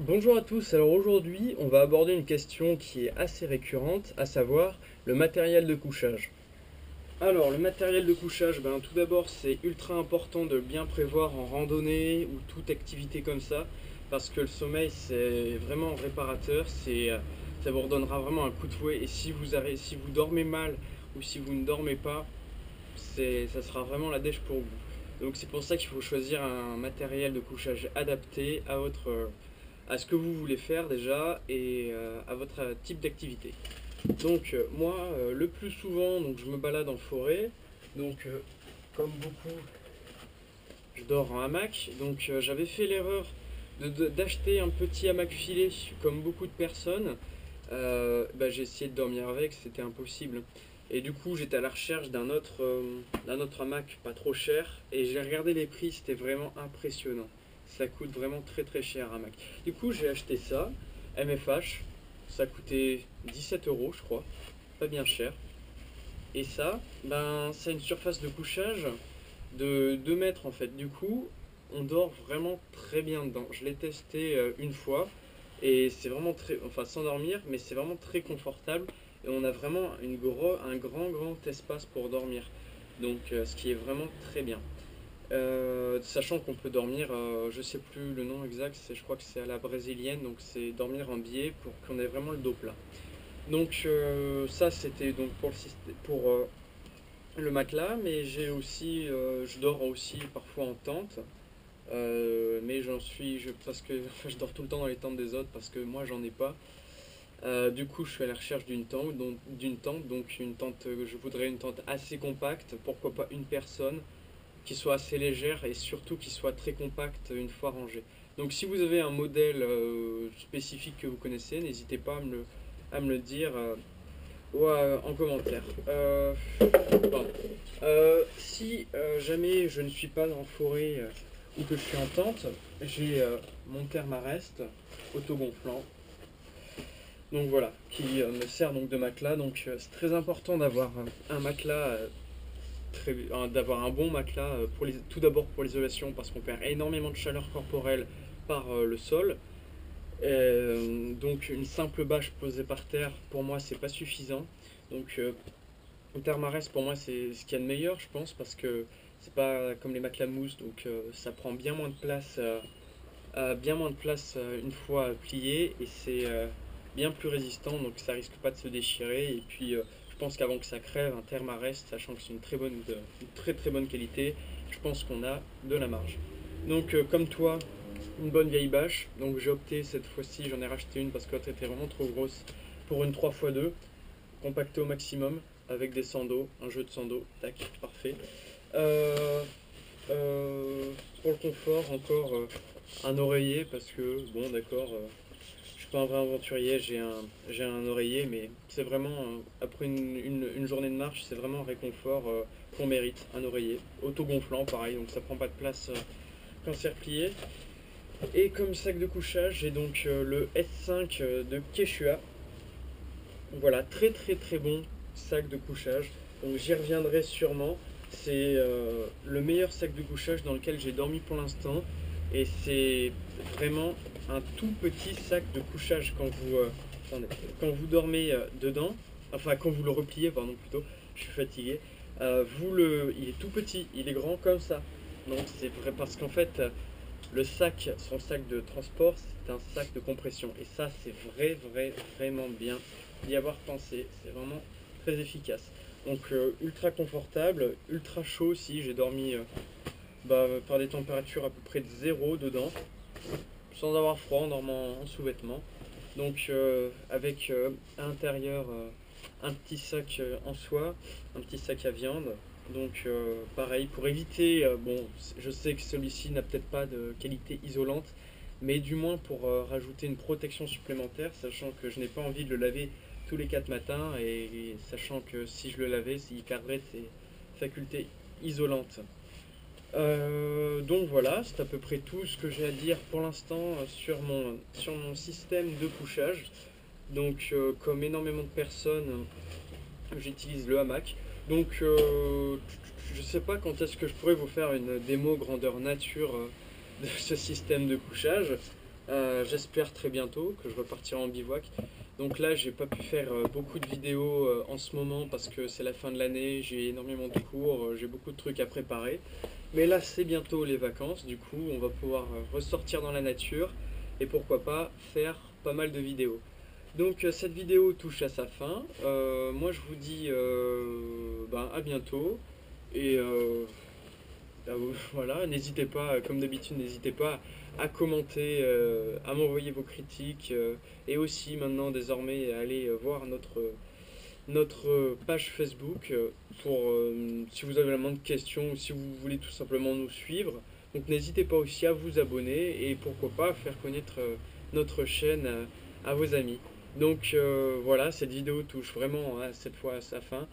Bonjour à tous, alors aujourd'hui on va aborder une question qui est assez récurrente, à savoir le matériel de couchage. Alors le matériel de couchage, tout d'abord c'est ultra important de bien prévoir en randonnée ou toute activité comme ça, parce que le sommeil c'est vraiment réparateur, ça vous redonnera vraiment un coup de fouet et si vous dormez mal ou si vous ne dormez pas, ça sera vraiment la dèche pour vous. Donc c'est pour ça qu'il faut choisir un matériel de couchage adapté à ce que vous voulez faire déjà et à votre type d'activité. Donc moi, le plus souvent, donc je me balade en forêt. Donc comme beaucoup, je dors en hamac. Donc j'avais fait l'erreur d'acheter un petit hamac filet comme beaucoup de personnes. J'ai essayé de dormir avec, c'était impossible. Et du coup, j'étais à la recherche d'un autre hamac pas trop cher. Et j'ai regardé les prix, c'était vraiment impressionnant. Ça coûte vraiment très très cher un hamac. Du coup, j'ai acheté ça, MFH. Ça coûtait 17 euros, je crois. Pas bien cher. Et ça, c'est une surface de couchage de 2 mètres en fait. Du coup, on dort vraiment très bien dedans. Je l'ai testé une fois et c'est vraiment très, enfin sans dormir, mais c'est vraiment très confortable et on a vraiment un grand espace pour dormir. Donc, ce qui est vraiment très bien. Sachant qu'on peut dormir, je sais plus le nom exact, je crois que c'est à la brésilienne, donc c'est dormir en biais pour qu'on ait vraiment le dos plat. Donc ça c'était donc pour le matelas, mais je dors aussi parfois en tente. Mais parce que enfin, je dors tout le temps dans les tentes des autres parce que moi j'en ai pas. Du coup, je suis à la recherche donc une tente. Je voudrais une tente assez compacte, pourquoi pas une personne, qui soit assez légère et surtout qui soit très compacte une fois rangée. Donc, si vous avez un modèle spécifique que vous connaissez, n'hésitez pas à me le dire ou en commentaire. Pardon. Si jamais je ne suis pas en forêt ou que je suis en tente, j'ai mon thermarest autogonflant. Donc voilà, qui me sert donc de matelas. Donc c'est très important d'avoir un matelas, d'avoir un bon matelas tout d'abord pour l'isolation parce qu'on perd énormément de chaleur corporelle par le sol. Donc une simple bâche posée par terre, pour moi, c'est pas suffisant. Donc le thermarest pour moi c'est ce qu'il y a de meilleur je pense parce que c'est pas comme les matelas mousse donc ça prend bien moins de place une fois plié et c'est bien plus résistant donc ça risque pas de se déchirer et puis je pense qu'avant que ça crève un thermarest sachant que c'est une très très bonne qualité je pense qu'on a de la marge. Donc comme toi une bonne vieille bâche donc j'ai opté cette fois-ci j'en ai racheté une parce que l'autre était vraiment trop grosse pour une 3x2 compacté au maximum avec des sandos, un jeu de sandos, tac, parfait. Euh, pour le confort, encore un oreiller parce que, bon, d'accord, je suis pas un vrai aventurier, j'ai un oreiller, mais c'est vraiment, après une journée de marche, c'est vraiment un réconfort qu'on mérite, un oreiller. Autogonflant, pareil, donc ça prend pas de place quand c'est replié. Et comme sac de couchage, j'ai donc le S5 de Quechua. Voilà, très très très bon sac de couchage. Donc j'y reviendrai sûrement. C'est le meilleur sac de couchage dans lequel j'ai dormi pour l'instant. Et c'est vraiment un tout petit sac de couchage attendez, quand vous dormez dedans. Enfin, quand vous le repliez, pardon, plutôt. Je suis fatigué. Il est tout petit, il est grand comme ça. Donc c'est vrai parce qu'en fait, son sac de transport, c'est un sac de compression. Et ça, c'est vraiment bien d'y avoir pensé. C'est vraiment très efficace. Donc ultra confortable, ultra chaud aussi. J'ai dormi par des températures à peu près de zéro dedans, sans avoir froid en dormant en sous-vêtements. Donc avec à l'intérieur un petit sac en soie, un petit sac à viande. Donc pareil, pour éviter, bon, je sais que celui-ci n'a peut-être pas de qualité isolante, mais du moins pour rajouter une protection supplémentaire, sachant que je n'ai pas envie de le laver tous les 4 matins et sachant que si je le lavais, il perdrait ses facultés isolantes. Donc voilà, c'est à peu près tout ce que j'ai à dire pour l'instant sur mon système de couchage. Donc comme énormément de personnes, j'utilise le hamac. Donc je sais pas quand est-ce que je pourrais vous faire une démo grandeur nature de ce système de couchage. J'espère très bientôt que je repartirai en bivouac. Donc là, j'ai pas pu faire beaucoup de vidéos en ce moment parce que c'est la fin de l'année, j'ai énormément de cours, j'ai beaucoup de trucs à préparer. Mais là, c'est bientôt les vacances, du coup, on va pouvoir ressortir dans la nature et pourquoi pas faire pas mal de vidéos. Donc cette vidéo touche à sa fin. Moi, je vous dis à bientôt et voilà, n'hésitez pas, comme d'habitude, n'hésitez pas à commenter, à m'envoyer vos critiques et aussi maintenant désormais à aller voir notre page Facebook pour si vous avez la moindre question ou si vous voulez tout simplement nous suivre. Donc n'hésitez pas aussi à vous abonner et pourquoi pas faire connaître notre chaîne à vos amis. Donc voilà, cette vidéo touche vraiment cette fois à sa fin.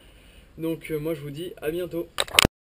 Donc moi je vous dis à bientôt.